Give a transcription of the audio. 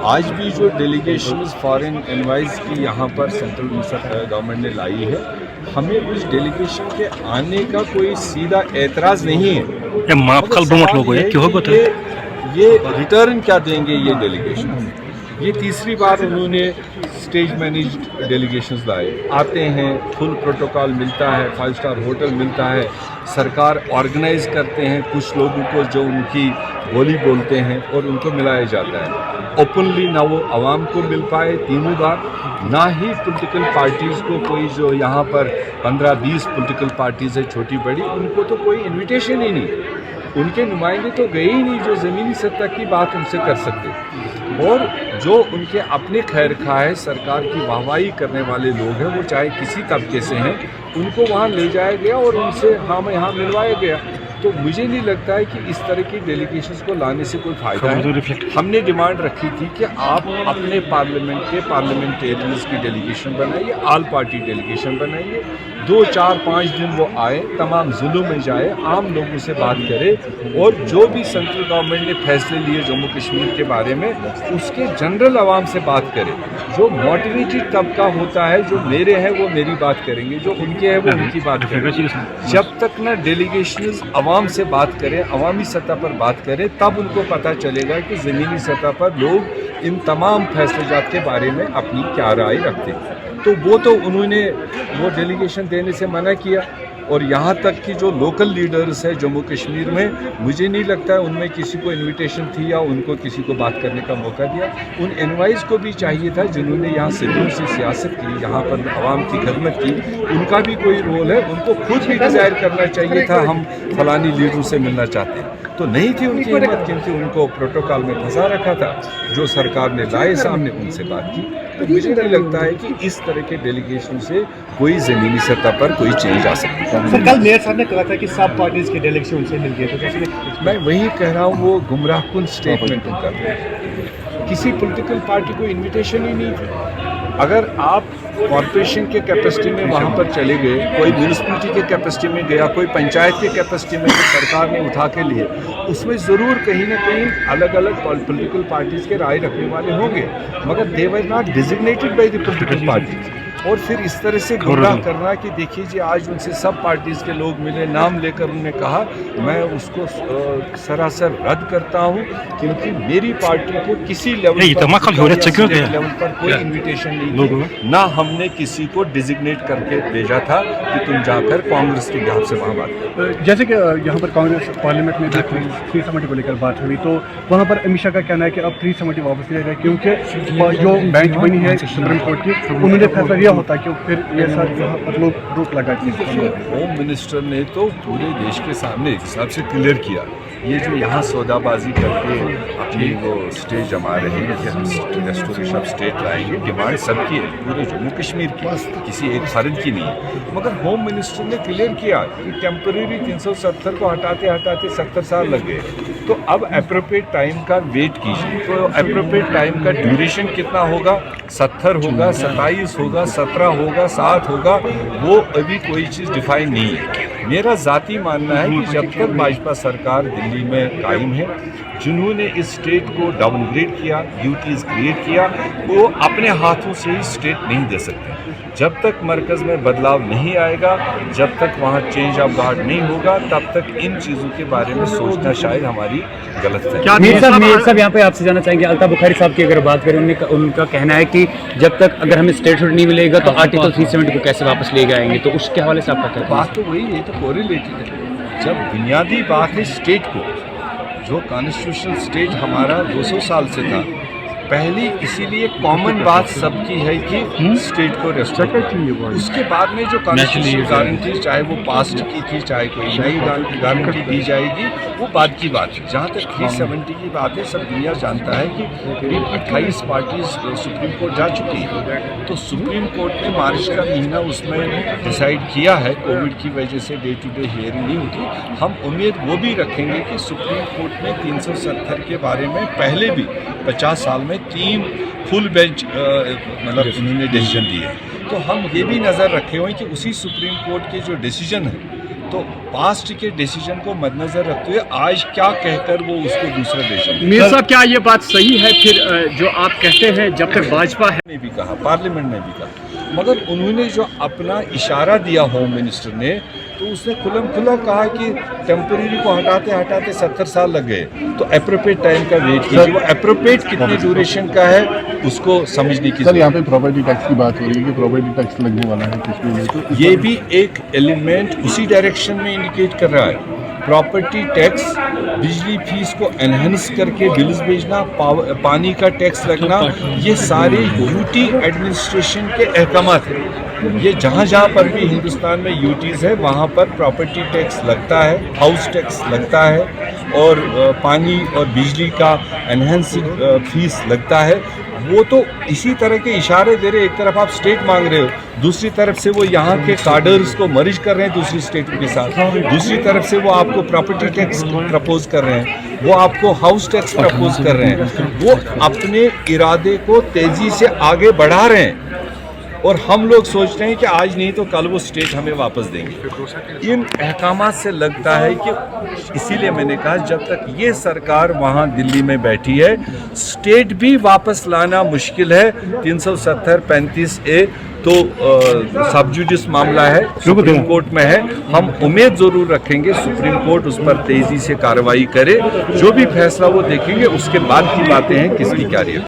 आज भी जो डेलीगेशंस फॉरेन एनवाइज की यहाँ पर सेंट्रल गवर्नमेंट ने लाई है, हमें उस डेलीगेशन के आने का कोई सीधा एतराज़ नहीं है। मगर सवाल ये है कि ये रिटर्न क्या देंगे ये डेलीगेशन। ये तीसरी बार उन्होंने स्टेज मैनेज्ड डेलीगेशंस लाए, आते हैं, फुल प्रोटोकॉल मिलता है, 5 स्टार होटल मिलता है, सरकार ऑर्गेनाइज करते हैं कुछ लोगों को जो उनकी बोली बोलते हैं और उनको मिलाया जाता है। ओपनली ना वो आवाम को मिल पाए तीनों बार, ना ही पॉलिटिकल पार्टीज़ को कोई जो यहाँ पर 15-20 पॉलिटिकल पार्टीज़ है छोटी बड़ी, उनको तो कोई इन्विटेशन ही नहीं, उनके नुमाइंदे तो गए ही नहीं जो ज़मीनी सतह की बात उनसे कर सकते। और जो उनके अपने खैर खा है सरकार की वाहवाही करने वाले लोग हैं, वो चाहे किसी तबके से हैं, उनको वहाँ ले जाया गया और उनसे हम यहाँ मिलवाया गया। तो मुझे नहीं लगता है कि इस तरह की डेलीगेशंस को लाने से कोई फ़ायदा है। हमने डिमांड रखी थी कि आप अपने पार्लियामेंट के पार्लियामेंटेरियंस की डेलीगेशन बनाइए, ऑल पार्टी डेलीगेशन बनाइए, 2-4-5 दिन वो आए, तमाम ज़िलों में जाए, आम लोगों से बात करे और जो भी सेंट्रल गवर्नमेंट ने फैसले लिए जम्मू कश्मीर के बारे में उसके जनरल आवाम से बात करें। जो मोटिवेटेड तबका होता है, जो मेरे हैं वो मेरी बात करेंगे, जो उनके हैं वो उनकी बात करेंगे। जब तक ना डेलीगेशंस आवाम से बात करें, अवामी सतह पर बात करें, तब उनको पता चलेगा कि ज़मीनी सतह पर लोग इन तमाम फैसलाजात के बारे में अपनी क्या राय रखते हैं। तो उन्होंने वो डेलीगेशन देने से मना किया। और यहाँ तक कि जो लोकल लीडर्स हैं जम्मू कश्मीर में, मुझे नहीं लगता है उनमें किसी को इनविटेशन थी या उनको किसी को बात करने का मौका दिया। उन एनवाइज़ को भी चाहिए था जिन्होंने यहाँ सदियों से सियासत की, यहाँ पर आवाम की खदमत की, उनका भी कोई रोल है। उनको खुद भी डिज़ायर करना चाहिए था हम फलानी लीडरों से मिलना चाहते हैं, तो नहीं थी उनकी हिम्मत, क्योंकि उनको प्रोटोकॉल में फंसा रखा था। जो सरकार ने लाए सामने उनसे बात की। तो मुझे नहीं लगता है कि इस तरह के डेलीगेशन से कोई ज़मीनी सतह पर कोई चेंज आ सकती है। सर, कल मेयर साहब ने कहा था कि सब पार्टीज के डेलीगेशन उनसे मिल गए, तो कैसे? मैं वही कह रहा हूँ, वो गुमराहकुन स्टेटमेंट कर रहे हैं। किसी पॉलिटिकल पार्टी को इनविटेशन ही नहीं थी। अगर आप कॉरपोरेशन के कैपेसिटी में वहाँ पर चले गए, कोई म्यूनिसिपैलिटी के कैपेसिटी में गया, कोई पंचायत के कैपेसिटी में जो सरकार ने उठा के लिए, उसमें ज़रूर कहीं ना कहीं अलग अलग पॉलिटिकल पार्टीज़ के राय रखने वाले होंगे, मगर they were not designated by the political parties. और फिर इस तरह से गुमराह करना कि देखिए जी आज उनसे सब पार्टीज़ के लोग मिले, नाम लेकर उन्होंने कहा, मैं उसको सरासर रद्द करता हूँ, क्योंकि मेरी पार्टी को किसी लेवल पर कोई इन्विटेशन नहीं थी, ना हमने किसी को डिजिग्नेट करके भेजा था कि तुम जाकर कांग्रेस के बिहाफ से वहाँ बात करो। जैसे कि यहाँ पर कांग्रेस पार्लियामेंट में 370 को लेकर बात हुई, तो वहाँ पर अमित शाह का कहना है कि अब 370 वापस लिया जाए, क्योंकि जो बेंच बनी है सुप्रीम कोर्ट की, उन्होंने फैसला लिया होता कि फिर ये साथ यहाँ पर लोग रोक लगा दी। होम मिनिस्टर ने तो पूरे देश के सामने एक हिसाब से क्लियर किया, ये जो यहाँ सौदाबाजी करके अपनी वो स्टेज जमा रहे हैं कि हम रेस्टोरेशन ऑफ स्टेट लाएंगे, डिमांड सबकी है, पूरे जम्मू कश्मीर की, किसी एक फर्द की नहीं है। मगर होम मिनिस्टर ने क्लियर किया कि टेम्परेरी 370 को हटाते हटाते 70 साल लग गए, तो अब एप्रोप्रिएट टाइम का वेट कीजिए। तो एप्रोप्रिएट टाइम का ड्यूरेशन कितना होगा? 70 होगा, 27 होगा, 17 होगा, 7 होगा, वो अभी कोई चीज़ डिफाइन नहीं है। मेरा ज़ाती मानना है कि जब तक भाजपा सरकार दिल्ली में कायम है, जिन्होंने इस स्टेट को डाउनग्रेड किया, यूटीज़ क्रिएट किया, वो अपने हाथों से ही स्टेट नहीं दे सकते। जब तक मरकज़ में बदलाव नहीं आएगा, जब तक वहाँ चेंज ऑफ गार्ड नहीं होगा, तब तक इन चीज़ों के बारे में सोचना शायद हमारी गलत है। मीर साहब यहाँ पे आपसे जानना चाहेंगे, अल्ताफ बुखारी साहब की अगर बात करें, उनका कहना है कि जब तक अगर हमें स्टेटहुड नहीं मिलेगा तो आर्टिकल 370 को कैसे वापस ले आएंगे, तो उसके हवाले से आपका क्या? बात तो वही है, तो कोरिलेटेड है। जब बुनियादी बात है स्टेट को, जो कॉन्स्टिट्यूशनल स्टेट हमारा 200 साल से था, पहली इसीलिए कॉमन बात सबकी है कि स्टेट को रेस्टोर चाहिए। उसके बाद में जो कॉन्स्टिट्यूशनल गारंटी, चाहे वो पास्ट की थी, चाहे कोई नई गारंटी दी जाएगी, वो बाद की बात है। जहाँ तक 370 की बात है, सब दुनिया जानता है कि करीब 28 पार्टीज सुप्रीम कोर्ट जा चुकी है। तो सुप्रीम कोर्ट ने मार्च का महीना उसमें डिसाइड किया है, कोविड की वजह से डे टू डे हियरिंग नहीं होती। हम उम्मीद वो भी रखेंगे कि सुप्रीम कोर्ट ने 370 के बारे में पहले भी 50 साल में 3 फुल बेंच मतलब उन्होंने डिसीजन दिए। तो हम ये भी नज़र रखे हुए कि उसी सुप्रीम कोर्ट के जो डिसीजन है तो पास्ट के डिसीजन को मद्देनजर रखते हुए आज क्या कहकर वो उसको दूसरा डिसीजन मीर साहब क्या ये बात सही है फिर जो आप कहते हैं जब तक भाजपा है ने भी कहा, पार्लियामेंट ने भी कहा, मगर उन्होंने जो अपना इशारा दिया होम मिनिस्टर ने, तो उसने खुल्लम खुल्ला कहा कि टेम्परेरी को हटाते हटाते 70 साल लग गए, तो एप्रोप्रिएट टाइम का वेट कीजिए। वो एप्रोप्रिएट कितनी ड्यूरेशन का है उसको समझने की सर, यहाँ पे प्रॉपर्टी टैक्स की बात हो रही है कि प्रॉपर्टी टैक्स लगने वाला है कुछ भी नहीं, तो ये भी एक एलिमेंट उसी डायरेक्शन में इंडिकेट कर रहा है। प्रॉपर्टी टैक्स, बिजली फीस को एनहेंस करके बिल्स भेजना, पानी का टैक्स लगना, ये सारे यूटी एडमिनिस्ट्रेशन के अहकामात हैं। ये जहाँ जहाँ पर भी हिंदुस्तान में यूटीज़ है वहाँ पर प्रॉपर्टी टैक्स लगता है, हाउस टैक्स लगता है, और पानी और बिजली का एनहेंसिंग फीस लगता है। वो तो इसी तरह के इशारे दे रहे, एक तरफ आप स्टेट मांग रहे हो, दूसरी तरफ से वो यहाँ के कार्डर्स को मर्ज कर रहे हैं दूसरी स्टेट के साथ, दूसरी तरफ से वो आपको प्रॉपर्टी टैक्स प्रपोज कर रहे हैं, वो आपको हाउस टैक्स प्रपोज कर रहे हैं। वो अपने इरादे को तेज़ी से आगे बढ़ा रहे हैं, और हम लोग सोच रहे हैं कि आज नहीं तो कल वो स्टेट हमें वापस देंगे। इन अहकामात से लगता है कि, इसीलिए मैंने कहा जब तक ये सरकार वहाँ दिल्ली में बैठी है, स्टेट भी वापस लाना मुश्किल है। 370-35A तो सब जुडिस मामला है, सुप्रीम कोर्ट में है। हम उम्मीद ज़रूर रखेंगे सुप्रीम कोर्ट उस पर तेज़ी से कार्रवाई करे, जो भी फैसला वो देखेंगे उसके बाद की बातें हैं किसकी क्या रिएक्शन।